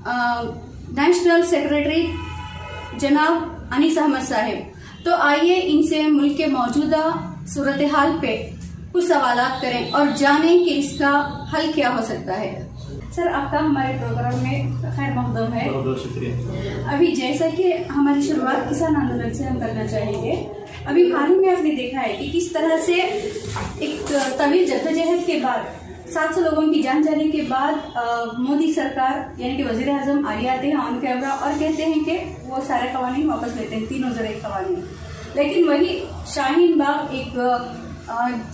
National secretary जनाब अनीस अहमद साहिब। तो आइए इनसे मुल्क के मौजूदा सूरत हाल पे कुछ सवालात करें और जानें कि इसका हल क्या हो सकता है। सर, आपका हमारे प्रोग्राम में खैर मकदम है। बहुत शुक्रिया। अभी जैसा कि हमारी शुरुआत किसान आंदोलन से हम करना चाहेंगे, अभी हाल ही में आपने देखा है कि किस तरह से एक तवील जद्दोजहद के बाद 700 लोगों की जान जाने के बाद मोदी सरकार यानी कि वजीर आजम आगे आते हैं ऑन कैमरा और कहते हैं कि वो सारे कवानीन वापस लेते हैं, 3001 कवानीन। लेकिन वही शाहीन बाग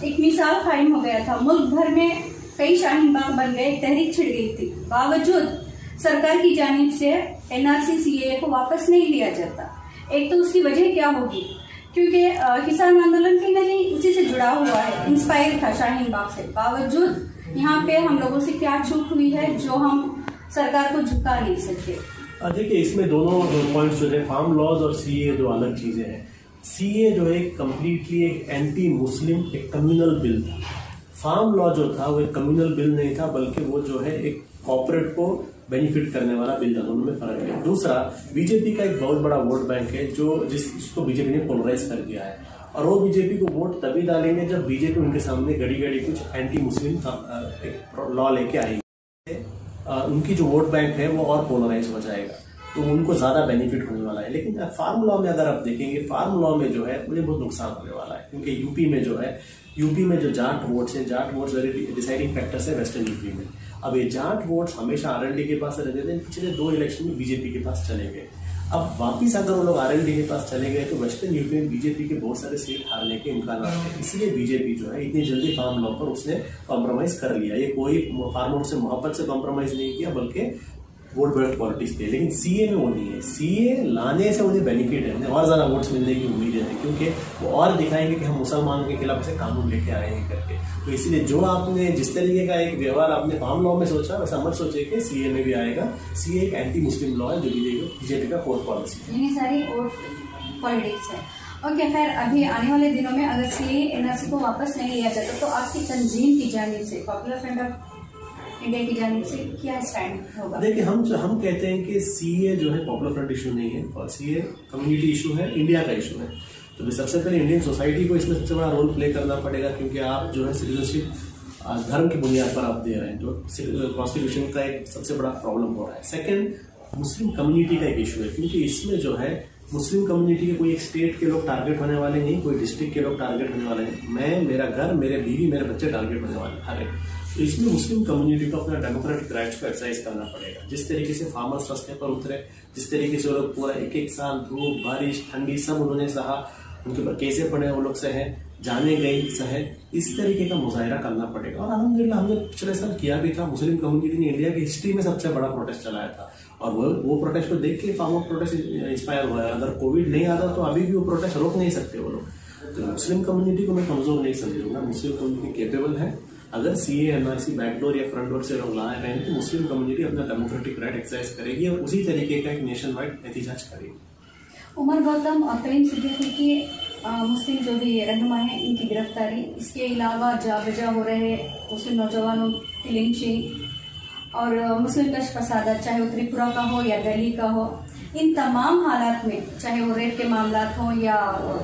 एक मिसाल कायम हो गया था। मुल्क भर में कई शाहीन बाग बन गए, तहरीक छिड़ गई थी, बावजूद सरकार की जानिब से एनआरसी सीएए को वापस नहीं लिया जाता। एक तो उसकी वजह क्या होगी, क्योंकि किसान आंदोलन कहीं ना कहीं उसी से जुड़ा हुआ है, इंस्पायर था शाहीन बाग से। बावजूद यहाँ पे हम लोगों से क्या चूक हुई है जो हम सरकार को झुका नहीं सकते। देखिए, इसमें दोनों पॉइंट्स जो है, फार्म लॉज और सीए जो अलग चीजें हैं। सीए जो है कम्प्लीटली एक एंटी मुस्लिम एक कम्युनल बिल था। फार्म लॉ जो था वो एक कम्युनल बिल नहीं था, बल्कि वो जो है एक कॉर्पोरेट को बेनिफिट करने वाला बिल था। दोनों में फर्क है। दूसरा, बीजेपी का एक बहुत बड़ा वोट बैंक है जिसको बीजेपी ने पोलराइज कर दिया है, और वो बीजेपी को वोट तभी डालेंगे जब बीजेपी उनके सामने घड़ी घड़ी कुछ एंटी मुस्लिम लॉ लेके आएगी। उनकी जो वोट बैंक है वो और पोलराइज हो जाएगा, तो उनको ज्यादा बेनिफिट होने वाला है। लेकिन फार्म लॉ में अगर आप देखेंगे, फार्म लॉ में जो है मुझे बहुत नुकसान होने वाला है, क्योंकि यूपी में जो जाट वोट्स हैं, Jat votes very deciding factors है वेस्टर्न यूपी में। अब ये जाट वोट्स हमेशा आरएलडी के पास रहते थे, पिछले 2 इलेक्शन में बीजेपी के पास चले गए। अब वापिस अगर वो लोग आरएलडी के पास चले गए तो वेस्टर्न यूपी में बीजेपी के बहुत सारे सीट हारने के इम्कान है। इसलिए बीजेपी जो है इतनी जल्दी फार्म लॉ पर उसने कॉम्प्रोमाइज कर लिया। ये कोई फार्मर से मोहब्बत से कॉम्प्रोमाइज नहीं किया, बल्कि वोट बैंक पॉलिटिक्स थे। लेकिन सीए में वो नहीं है। सीए लाने से उन्हें बेनिफिट है, उन्हें और ज्यादा वोट्स मिलने की उम्मीद है, क्योंकि वो और दिखाएंगे कि हम मुसलमानों के खिलाफ से कानून लेके आए हैं करके। तो इसलिए जो आपने जिस तरीके का एक व्यवहार आपने फार्म लॉ में सोचा, वैसा मत सोचे कि सीए में भी आएगा। सीए एक एंटी मुस्लिम लॉ है जो बीजेपी का कोर पॉलिसी है। ये सारी पॉलिटिक्स है। ओके, खैर अभी आने वाले दिनों में अगर सीए एनआरसी को वापस नहीं लिया जाता तो आपकी तंजीम की जानिब से, पॉपुलर फ्रंट ऑफ इंडिया की जानिब से क्या स्टैंड होगा? देखिए, हम कहते हैं कि सीए जो है पॉपुलर फ्रंट इशू नहीं है, और सीए कम्युनिटी इशू है, इंडिया का इशू है। तो सबसे पहले इंडियन सोसाइटी को इसमें सबसे बड़ा रोल प्ले करना पड़ेगा, क्योंकि आप जो है सिटीजनशिप धर्म की बुनियाद पर आप दे रहे हैं, जो कॉन्स्टिट्यूशन का एक सबसे बड़ा प्रॉब्लम हो रहा है। सेकेंड, मुस्लिम कम्युनिटी का एक इशू है, क्योंकि इसमें जो है मुस्लिम कम्युनिटी के कोई एक स्टेट के लोग टारगेट होने वाले नहीं, कोई डिस्ट्रिक्ट के लोग टारगेट होने वाले नहीं। मैं, मेरा घर, मेरे बीवी, मेरे बच्चे टारगेट होने वाले हर एक। तो इसमें मुस्लिम कम्युनिटी को अपना डेमोक्रेटिक राइट्स को एक्सरसाइज करना पड़ेगा। जिस तरीके से फार्मर्स रास्ते पर उतरे, जिस तरीके से वो लोग पूरा एक साल धूप बारिश ठंडी सब उन्होंने सहा, उनके ऊपर केसें पड़े वो लोग सहे, जाने गई सहे, इस तरीके का मुजाहिरा करना पड़ेगा। और अल्हम्दुलिल्लाह हमने पिछले साल किया भी था। मुस्लिम कम्युनिटी ने इंडिया की हिस्ट्री में सबसे बड़ा प्रोटेस्ट चलाया था, और वो प्रोटेस्ट को देख के फार्मर प्रोटेस्ट इंस्पायर हुआ है। अगर कोविड नहीं आता तो अभी भी वो प्रोटेस्ट रोक नहीं सकते वो लोग। तो मुस्लिम कम्युनिटी को मैं कमजोर नहीं समझूंगा। मुस्लिम कम्युनिटी केपेबल है। अगर सीए एनआरसी बैकडोर या फ्रंट डोर से लोग ला रहे हैं तो मुस्लिम कम्युनिटी अपना डेमोक्रेटिक राइट एक्सरसाइज करेगी और उसी तरीके का एक नेशन वाइड एहतजाज करेगी। उमर गौतम और कलीम सिद्दीकी की मुस्लिम जो भी रहनुमा है, इनकी गिरफ्तारी, इसके अलावा जाबजा हो रहे मुस्लिम नौजवानों की लिंचिंग और मुस्लिम कश फसादात, चाहे वो त्रिपुरा का हो या दिल्ली का हो, इन तमाम हालात में, चाहे वो रेप के मामलात हों या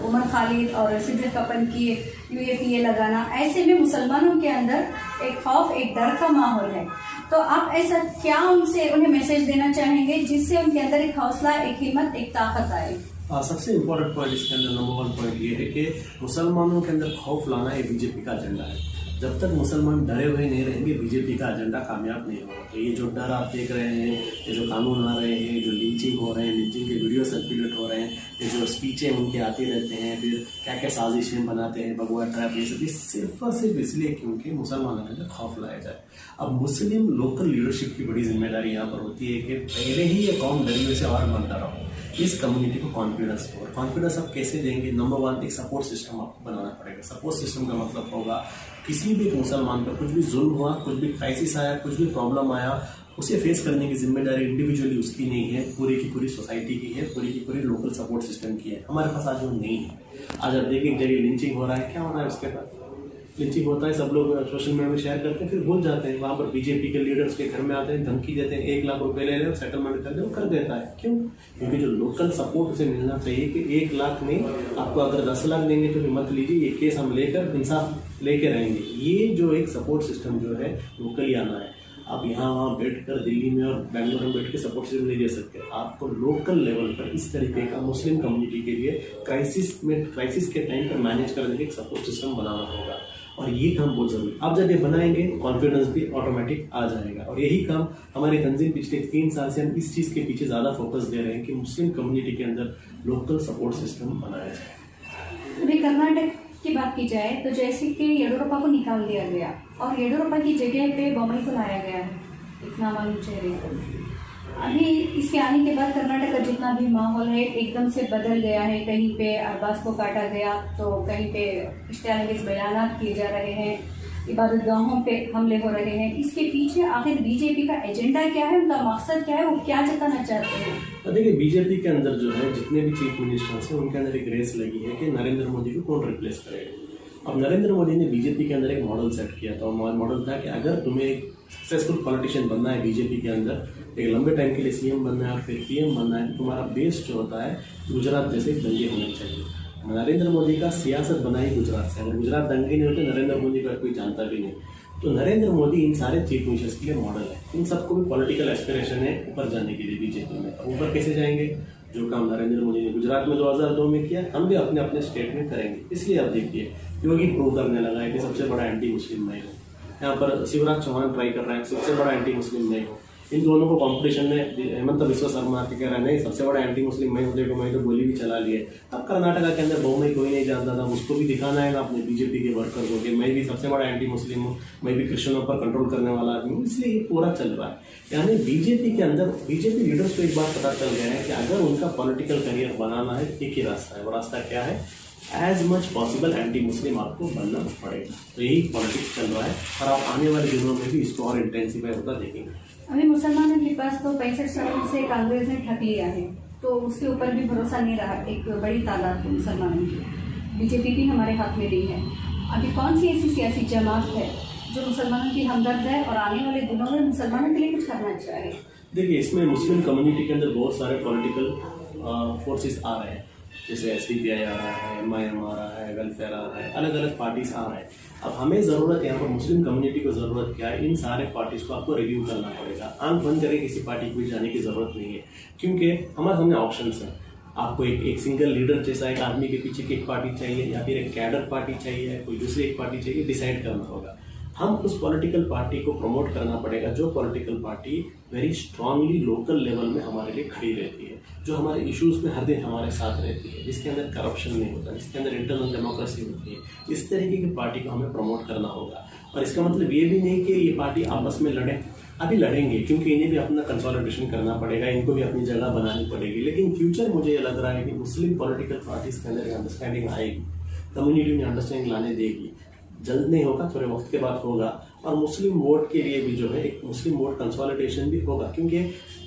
उमर खालिद और सिद्दीक कपन की यूएपीए लगाना, ऐसे में मुसलमानों के अंदर एक खौफ, एक डर का माहौल है। तो आप ऐसा क्या उन्हें मैसेज देना चाहेंगे जिससे उनके अंदर एक हौसला, एक हिम्मत, एक ताकत आए? सबसे इम्पोर्टेंट पॉइंट इसके अंदर नंबर 1 पॉइंट ये है कि मुसलमानों के अंदर खौफ लाना ये बीजेपी का एजेंडा है। जब तक मुसलमान डरे हुए नहीं रहेंगे, बीजेपी का एजेंडा कामयाब नहीं होगा। तो ये जो डर आप देख रहे हैं, ये जो कानून आ रहे हैं, जो लिंचिंग हो रहे हैं, लिंचिंग के वीडियो सर्कुलेट हो रहे हैं, ये जो स्पीचें उनके आती रहते हैं, फिर क्या क्या साजिशें बनाते हैं, भगवा ट्रैप, ये सब सिर्फ और सिर्फ इसलिए क्योंकि मुसलमानों के अंदर खौफ लाया जाए। अब मुस्लिम लोकल लीडरशिप की बड़ी जिम्मेदारी यहाँ पर होती है कि पहले ही ये कौम डरी हुई से और बनता रहो, इस कम्युनिटी को कॉन्फिडेंस दो। कॉन्फिडेंस आप कैसे देंगे? नंबर 1, एक सपोर्ट सिस्टम आपको बनाना पड़ेगा। सपोर्ट सिस्टम का मतलब होगा किसी भी मुसलमान पर कुछ भी जुल्म हुआ, कुछ भी क्राइसिस आया, कुछ भी प्रॉब्लम आया, उसे फेस करने की जिम्मेदारी इंडिविजुअली उसकी नहीं है, पूरी की पूरी सोसाइटी की है, पूरी की पूरी लोकल सपोर्ट सिस्टम की है। हमारे पास आज वो नहीं है। आज आप देखिए, एक जगह लिंचिंग हो रहा है, क्या हो रहा है उसके बाद? लिंचिंग होता है, सब लोग सोशल मीडिया में शेयर करते हैं, फिर भूल जाते हैं। वहाँ पर बीजेपी के लीडर्स के घर में आते हैं, धमकी देते हैं, 1 लाख रुपए ले लें, सेटलमेंट कर दे, वो कर देता है। क्यों? क्योंकि जो लोकल सपोर्ट उसे मिलना चाहिए कि 1 लाख नहीं, आपको अगर 10 लाख देंगे तो भी मत लीजिए, ये केस हम लेकर इंसाफ लेके रहेंगे। ये जो एक सपोर्ट सिस्टम जो है लोकली आना है। आप यहाँ वहाँ बैठकर दिल्ली में और बेंगलोर में बैठ के सपोर्ट सिस्टम नहीं दे सकते। आपको लोकल लेवल पर इस तरीके का मुस्लिम कम्युनिटी के लिए क्राइसिस के टाइम पर मैनेज करने के एक सपोर्ट सिस्टम बनाना होगा, और ये काम बहुत जरूरी है। आप जब ये बनाएंगे कॉन्फिडेंस भी ऑटोमेटिक आ जाएगा। और यही काम हमारी तंजीम पिछले 3 साल से हम इस चीज़ के पीछे ज़्यादा फोकस दे रहे हैं कि मुस्लिम कम्युनिटी के अंदर लोकल सपोर्ट सिस्टम बनाया जाए। अभी कर्नाटक की बात की जाए तो जैसे कि येडियुरप्पा को निकाल दिया गया और येडियुरप्पा की जगह पे बोम्मई को लाया गया है, इतना मालूम चेहरे को। अभी इसके आने के बाद कर्नाटक का जितना भी माहौल है एकदम से बदल गया है। कहीं पे अरबाज को काटा गया तो कहीं पे इश्तिहार बयान किए जा रहे हैं, इबादत गाहों पे हमले हो रहे हैं। इसके पीछे आखिर बीजेपी का एजेंडा क्या है, उनका मकसद क्या है, वो क्या जताना चाहते हैं? देखिए, बीजेपी के अंदर जो है जितने भी चीफ मिनिस्टर्स हैं उनके अंदर एक रेस लगी है कि नरेंद्र मोदी को कौन रिप्लेस करेगा। अब नरेंद्र मोदी ने बीजेपी के अंदर एक मॉडल सेट किया था, और मॉडल था कि अगर तुम्हें एक सक्सेसफुल पॉलिटिशियन बनना है बीजेपी के अंदर, एक लंबे टाइम के लिए सीएम बनना है और फिर पीएम बनना है, तो तुम्हारा बेस जो होता है गुजरात जैसे दंगे होने चाहिए। नरेंद्र मोदी का सियासत बना ही गुजरात से। अगर गुजरात दंगे नहीं होते, नरेंद्र मोदी का कोई जानता भी नहीं। तो नरेंद्र मोदी इन सारे चीफ मिनिस्टर्स के लिए मॉडल है। इन सबको भी पॉलिटिकल एस्पिरेशन है ऊपर जाने के लिए बीजेपी में। ऊपर कैसे जाएंगे? जो काम नरेंद्र मोदी ने गुजरात में 2002 में किया, हम भी अपने अपने स्टेट में करेंगे। इसलिए आप देखिए, योगी प्रूव करने लगा है कि सबसे बड़ा एंटी मुस्लिम मैं हूँ। यहाँ पर शिवराज चौहान ट्राई कर रहा है सबसे बड़ा एंटी मुस्लिम मैं हूँ। इन दोनों को कंपटीशन में हेमंत बिस्वा शर्मा आके कह रहा है नहीं सबसे बड़ा एंटी मुस्लिम मैं हूँ, देखो मैं तो गोली भी चला ली है। अब कर्नाटका के अंदर बोम्मई कोई नहीं जानता था, उसको भी दिखाना है ना अपने बीजेपी के वर्कर को कि मैं भी सबसे बड़ा एंटी मुस्लिम हूँ, मैं भी क्रिश्चियनों पर कंट्रोल करने वाला आदमी हूँ। इसलिए ये पूरा चल रहा है। यानी बीजेपी के अंदर बीजेपी लीडर्स को एक बात पता चल गया है कि अगर उनका पॉलिटिकल करियर बनाना है, एक ही रास्ता है। वो रास्ता क्या है? As much possible anti Muslim आपको बनना पड़ेगा। तो यही पॉलिटिक्स चल रहा है, और आप आने वाले दिनों में भी इसको और इंटेंसिफाई होता देखेंगे। अभी मुसलमानों के पास तो 65 साल से कांग्रेस ने ठग लिया है, तो उसके ऊपर भी भरोसा नहीं रहा। एक बड़ी तादाद मुसलमानों की बीजेपी भी हमारे हाथ में नहीं है। अभी कौन सी ऐसी सियासी जमात है जो मुसलमानों की हमदर्द है और आने वाले दिनों में मुसलमानों के लिए कुछ करना चाहे? देखिए, इसमें मुस्लिम कम्युनिटी के अंदर बहुत सारे पॉलिटिकल फोर्सेस आ रहे हैं, जैसे SDPI आ रहा है, MIM आ रहा है, वेलफेयर आ रहा है, अलग अलग पार्टीज आ रहे हैं। अब हमें ज़रूरत, यहाँ पर मुस्लिम कम्युनिटी को ज़रूरत क्या है? इन सारे पार्टीज को आपको रिव्यू करना पड़ेगा। आंख बंद करके किसी पार्टी को भी जाने की ज़रूरत नहीं है, क्योंकि हमारे सामने ऑप्शंस हैं। आपको एक सिंगल लीडर जैसा एक आदमी के पीछे की एक पार्टी चाहिए, या फिर एक कैडर पार्टी चाहिए, कोई दूसरी एक पार्टी चाहिए, डिसाइड करना होगा। हम उस पॉलिटिकल पार्टी को प्रमोट करना पड़ेगा जो political party very strongly local level में हमारे लिए खड़ी रहती है, जो हमारे इश्यूज में हर दिन हमारे साथ रहती है, जिसके अंदर करप्शन नहीं होता, जिसके अंदर इंटरनल डेमोक्रेसी होती है। इस तरीके की पार्टी को हमें प्रमोट करना होगा। और इसका मतलब ये भी नहीं कि ये पार्टी आपस में लड़े, अभी लड़ेंगे क्योंकि इन्हें भी अपना कंसोलिडेशन करना पड़ेगा, इनको भी अपनी जगह बनानी पड़ेगी। लेकिन फ्यूचर मुझे ये लग रहा है कि मुस्लिम पॉलिटिकल पार्टीज के अंदर अंडरस्टैंडिंग आएगी, कम्युनिटी में अंडरस्टैंडिंग लाने देगी। जल्द नहीं होगा, थोड़े वक्त के बाद होगा। और मुस्लिम वोट के लिए भी जो है एक मुस्लिम वोट कंसोलिडेशन भी होगा, क्योंकि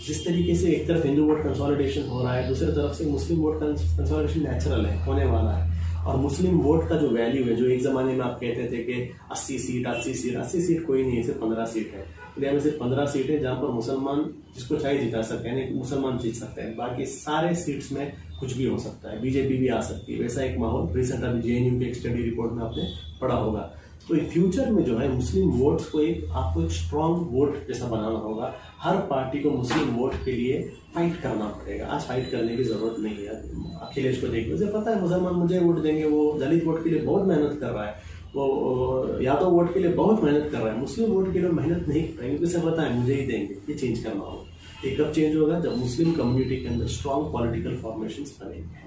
जिस तरीके से एक तरफ हिंदू वोट कंसोलिडेशन हो रहा है, दूसरी तरफ से मुस्लिम वोट कंसोलिडेशन नेचुरल है, होने वाला है। और मुस्लिम वोट का जो वैल्यू है, जो एक ज़माने में आप कहते थे कि 80 सीट कोई नहीं है, सिर्फ 15 सीट है। इंडिया में सिर्फ 15 सीट है जहाँ पर मुसलमान जिसको चाहे जिता सकते हैं, मुसलमान जीत सकते हैं। बाकी सारे सीट्स में कुछ भी हो सकता है, बीजेपी भी आ सकती है। वैसा एक माहौल रिसेंट अभी JNU की एक स्टडी रिपोर्ट में आपने पढ़ा होगा। तो फ्यूचर में जो है मुस्लिम वोट्स को आपको एक स्ट्रॉन्ग वोट जैसा बनाना होगा। हर पार्टी को मुस्लिम वोट के लिए फाइट करना पड़ेगा। आज फाइट करने की जरूरत नहीं है। अखिलेश को देखिए, मुझे पता है मुसलमान मुझे वोट देंगे, वो दलित वोट के लिए बहुत मेहनत कर रहा है, वो यादव वोट के लिए बहुत मेहनत कर रहा है, मुस्लिम वोट के लिए मेहनत नहीं कर रहा है, क्योंकि उसे पता है मुझे ही देंगे। ये चेंज करना होगा। ये कब चेंज होगा? जब मुस्लिम कम्युनिटी के अंदर स्ट्रॉन्ग पॉलिटिकल फॉर्मेशंस बनेंगे।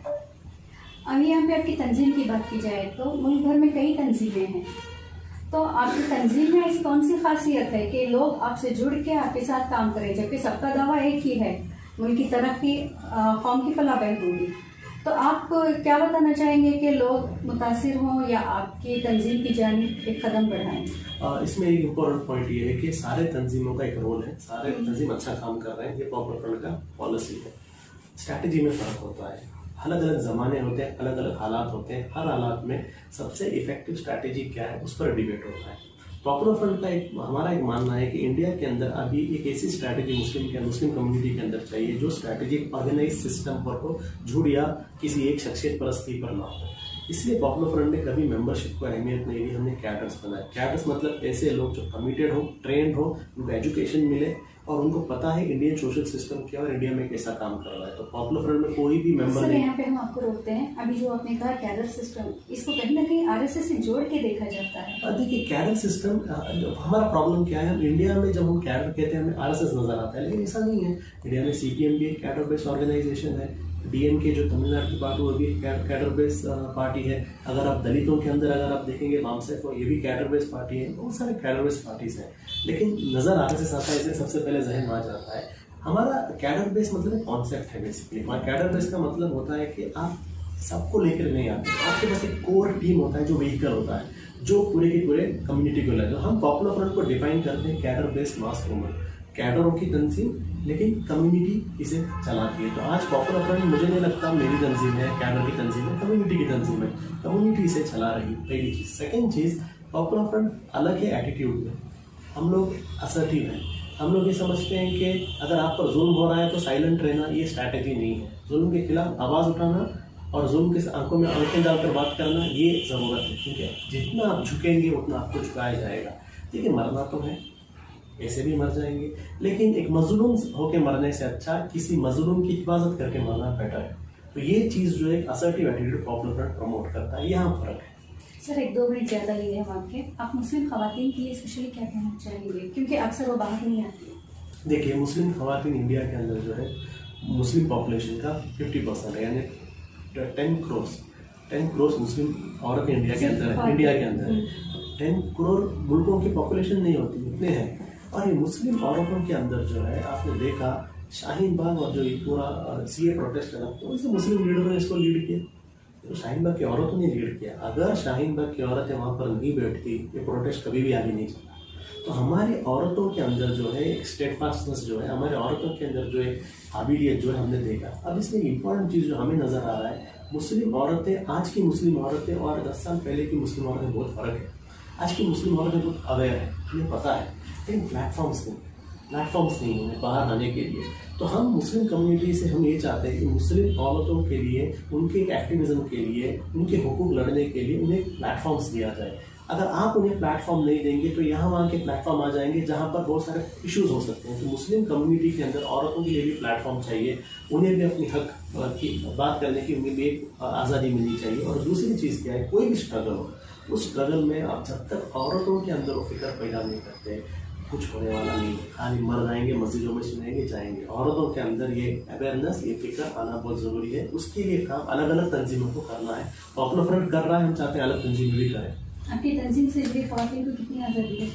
अभी यहाँ पे आपकी तंजीम की बात की जाए तो मुल्क भर में कई तंजीमें हैं, तो आपकी तंजीम में ऐसी कौन सी खासियत है कि लोग आपसे जुड़ के आपके साथ काम करें, जबकि सबका दावा एक ही है, मुल्क की तरक्की, कौम की फलाह बहबूदी। तो आप क्या बताना चाहेंगे कि लोग मुतासिर हों या आपकी तंजीम की जानिब एक कदम बढ़ाएं? इसमें एक इम्पोर्टेंट पॉइंट ये है कि सारे तंजीमों का एक रोल है, सारे तंजीम अच्छा काम कर रहे हैं, ये प्रॉपर का पॉलिसी है। स्ट्रैटेजी में फ़र्क होता है। अलग अलग ज़माने होते हैं, अलग अलग हालात होते हैं, हर हालात में सबसे इफेक्टिव स्ट्रैटेजी क्या है उस पर डिबेट होता है। पॉपुलर फ्रंट का हमारा एक मानना है कि इंडिया के अंदर अभी एक ऐसी स्ट्रैटेजी मुस्लिम कम्युनिटी के अंदर चाहिए जो स्ट्रैटेजी ऑर्गेनाइज सिस्टम पर हो, झूठ या किसी एक शख्सियत परस्ती पर ना हो। इसलिए पॉपुलर फ्रंट ने कभी मेंबरशिप को अहमियत नहीं दी, हमने कैडर्स बनाए। कैडर्स मतलब ऐसे लोग जो कमिटेड हो, ट्रेंड हो, उनको एजुकेशन मिले और उनको पता है इंडियन सोशल सिस्टम क्या और इंडिया में कैसा काम कर रहा है। तो पॉपुलर फ्रंट में कोई भी मेंबर नहीं। यहाँ पे हम आपको रोकते हैं। अभी जो आपने कहा कैडर सिस्टम, इसको कहीं ना कहीं आरएसएस से जोड़ के देखा जाता है। देखिए कैडर सिस्टम, हमारा प्रॉब्लम क्या है, हम इंडिया में जब हम कैडर कहते हैं हमें आरएसएस नजर आता है, लेकिन ऐसा नहीं है। इंडिया में सीपीएम भी एक कैडर बेस्ड ऑर्गेनाइजेशन है, डीएमके जो तमिलनाडु की पार्टी वो भी कैडर बेस्ड पार्टी है। अगर आप दलितों के अंदर अगर आप देखेंगे वामसेफ, ये भी कैडर बेस्ड पार्टी है। बहुत सारे कैडर बेस्ड पार्टीज हैं, लेकिन नजर आरएसएस आता है, इसलिए सबसे पहले जहन में आ जाता है। हमारा कैडर बेस्ड मतलब कॉन्सेप्ट है बेसिकली। हमारा कैडर बेस्ड का मतलब होता है कि आप सबको लेकर नहीं आते, आपके पास एक कोर टीम होता है जो व्हीकल होता है, जो पूरे के पूरे कम्युनिटी को लेकर। हम पॉपुलर फ्रंट को डिफाइन करते हैं कैडर बेस्ड मास मूवमेंट, कैडरों की तंजीम, लेकिन कम्युनिटी इसे चलाती है। तो आज पॉपुलर फ्रंट मुझे नहीं लगता मेरी तंजीम है, कैडर की तंजीम है, कम्युनिटी की तंजीम है, कम्युनिटी इसे चला रही। पहली चीज़। सेकेंड चीज़, पॉपुलर फ्रंट अलग है एटीट्यूड में। हम लोग असर्टिव हैं, हम लोग ये समझते हैं कि अगर आप पर जुल्म हो रहा है तो साइलेंट रहना ये स्ट्रैटेजी नहीं है। जुल्म के खिलाफ आवाज़ उठाना और जुल्म के आंखों में आंखें डालकर बात करना ये ज़रूरत है, ठीक है। जितना आप झुकेंगे उतना आपको झुकाया जाएगा। देखिए मरना तो है, ऐसे भी मर जाएंगे, लेकिन एक मजलूम होकर मरने से अच्छा किसी मजलूम की हिफाजत करके मरना बेटर है। तो ये चीज़ जो है assertive attitude popular front promote करता है, यहाँ फर्क है। सर 1-2 मिनट ज़्यादा लिए हम आपके, आप मुस्लिम खवातीन के लिए स्पेशली क्या कहना चाहेंगे, क्योंकि अक्सर वो बाहर नहीं आती। देखिए मुस्लिम खवातीन इंडिया के अंदर जो है मुस्लिम पॉपुलेशन का 50% है, यानी 10 करोड़ मुस्लिम औरतें इंडिया के अंदर है। 10 करोड़ मुल्कों की पॉपुलेशन नहीं होती, इतने हैं। और ये मुस्लिम औरतों के अंदर जो है आपने देखा शाहीन बाग और जो ये पूरा सीए प्रोटेस्ट है, तो इससे मुस्लिम लीडरों ने इसको लीड किया, तो शाहीन बाग की औरतों ने लीड किया। अगर शाहीन बाग की औरतें वहाँ पर नहीं बैठती ये प्रोटेस्ट कभी भी आगे नहीं चला। तो हमारी औरतों के अंदर जो है एक स्टेटफास्टनेस जो है, हमारे औरतों के अंदर जो है काबिलियत जो है हमने देखा। अब इसमें इंपॉर्टेंट चीज़ जो हमें नज़र आ रहा है, मुस्लिम औरतें, आज की मुस्लिम औरतें और 10 साल पहले की मुस्लिम औरतें बहुत फ़र्क है। आज की मुस्लिम औरतें बहुत अवेयर है, उन्हें पता है, लेकिन प्लेटफॉर्म्स नहीं उन्हें बाहर आने के लिए। तो हम मुस्लिम कम्युनिटी से हम ये चाहते हैं कि मुस्लिम औरतों के लिए, उनके एक्टिविज्म के लिए, उनके हुकूक लड़ने के लिए उन्हें प्लेटफॉर्म्स दिया जाए। अगर आप उन्हें प्लेटफॉर्म नहीं देंगे तो यहाँ वहाँ के प्लेटफॉर्म आ जाएंगे जहाँ पर बहुत सारे इश्यूज हो सकते हैं। तो मुस्लिम कम्युनिटी के अंदर औरतों के लिए भी प्लेटफॉर्म चाहिए, उन्हें भी अपनी हक की बात करने की उन्हें भी एक आज़ादी मिलनी चाहिए। और दूसरी चीज़ क्या है, कोई भी स्ट्रगल हो, उस स्ट्रगल में आप जब तक औरतों के अंदर वो फिक्र पैदा नहीं करते कुछ होने वाला नहीं है। खाली मर जाएंगे, मस्जिदों में सुनेंगे, जाएंगे। औरतों के अंदर ये अवेयरनेस, ये फिक्र आना बहुत ज़रूरी है। उसके लिए काम अलग अलग तंजीमों को करना है। पॉपुलर फ्रंट कर रहा है, हम चाहते हैं अलग तंजीम भी करें। आपकी तंजीम से जुड़ी ख़वातीन को कितनी आज़ादी है?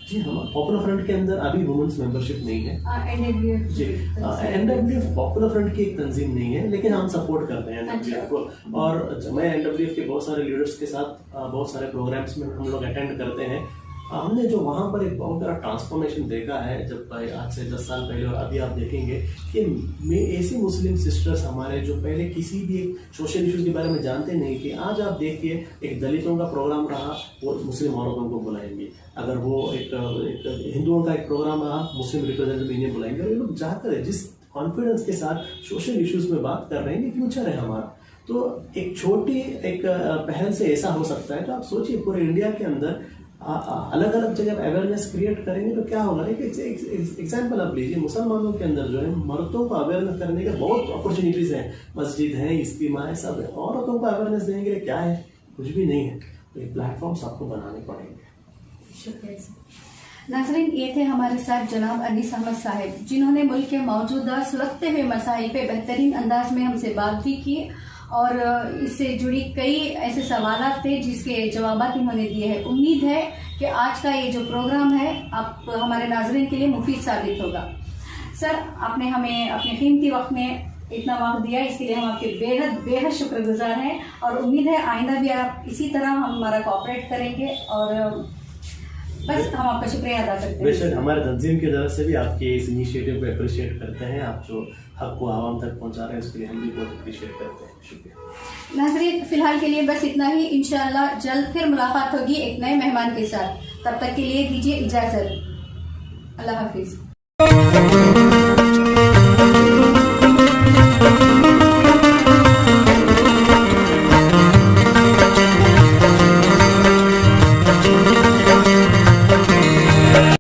जी हम पॉपुलर फ्रंट के अंदर अभी वुमेन्स मेंबरशिप नहीं है। जी एनडब्ल्यूएफ पॉपुलर फ्रंट की एक तंजीम नहीं है, लेकिन हम सपोर्ट करते हैं एनडब्ल्यूएफ को। और मैं एनडब्ल्यूएफ के बहुत सारे लीडर्स के साथ बहुत सारे प्रोग्राम्स में हम लोग अटेंड करते हैं। हमने जो वहाँ पर एक बहुत बड़ा ट्रांसफॉर्मेशन देखा है, जब आज से 10 साल पहले और अभी आप देखेंगे कि ऐसी मुस्लिम सिस्टर्स हमारे जो पहले किसी भी सोशल इश्यूज के बारे में जानते नहीं थे, आज आप देखिए एक दलितों का प्रोग्राम रहा वो मुस्लिम औरतों को बुलाएंगे। अगर वो एक हिंदुओं का एक प्रोग्राम रहा मुस्लिम रिप्रेजेंटेटिव इन्हें बुलाएंगे। और ये लोग जाकर है जिस कॉन्फिडेंस के साथ सोशल इश्यूज में बात कर रहे हैं कि फ्यूचर है हमारा। तो एक छोटी एक पहल से ऐसा हो सकता है। तो आप सोचिए पूरे इंडिया के अंदर अलग अलग जगह अवेयरनेस क्रिएट करेंगे तो क्या होगा। एक एग्जाम्पल आप लीजिए, मुसलमानों के अंदर जो है मर्दों को अवेयरनेस करने के बहुत अपॉर्चुनिटीज़ हैं, मस्जिद है, इज्तिमा है, सब है। औरतों को अवेयरनेस देने के लिए क्या है, कुछ भी नहीं है। तो ये प्लेटफॉर्म्स आपको बनाने पड़ेंगे। शुक्रिया। नाज़रीन, ये थे हमारे साथ जनाब अनीस अहमद साहिब, जिन्होंने मुल्क के मौजूदा सुलगते हुए मसाइल पे बेहतरीन अंदाज में हमसे बात भी की और इससे जुड़ी कई ऐसे सवालात थे जिसके जवाब इन्होंने दिए हैं। उम्मीद है कि आज का ये जो प्रोग्राम है आप हमारे नाज़रीन के लिए मुफीद साबित होगा। सर, आपने हमें अपने कीमती वक्त में इतना वक्त दिया, इसके लिए हम आपके बेहद शुक्रगुजार हैं और उम्मीद है आइंदा भी आप इसी तरह हमारा कोऑपरेट करेंगे और बस हम आपका शुक्रिया अदा करते हैं। बेशक हमारे तंजीम की तरफ से भी आपके इस इनिशिएटिव को अप्रिशिएट करते हैं। आप जो हक को आवाम तक पहुंचा रहे हैं उसके लिए हम भी बहुत अप्रिशिएट करते हैं। शुक्रिया। नाज़रीन, फिलहाल के लिए बस इतना ही। इंशाअल्लाह जल्द फिर मुलाकात होगी एक नए मेहमान के साथ। तब तक के लिए दीजिए इजाजत। अल्लाह हाफिज।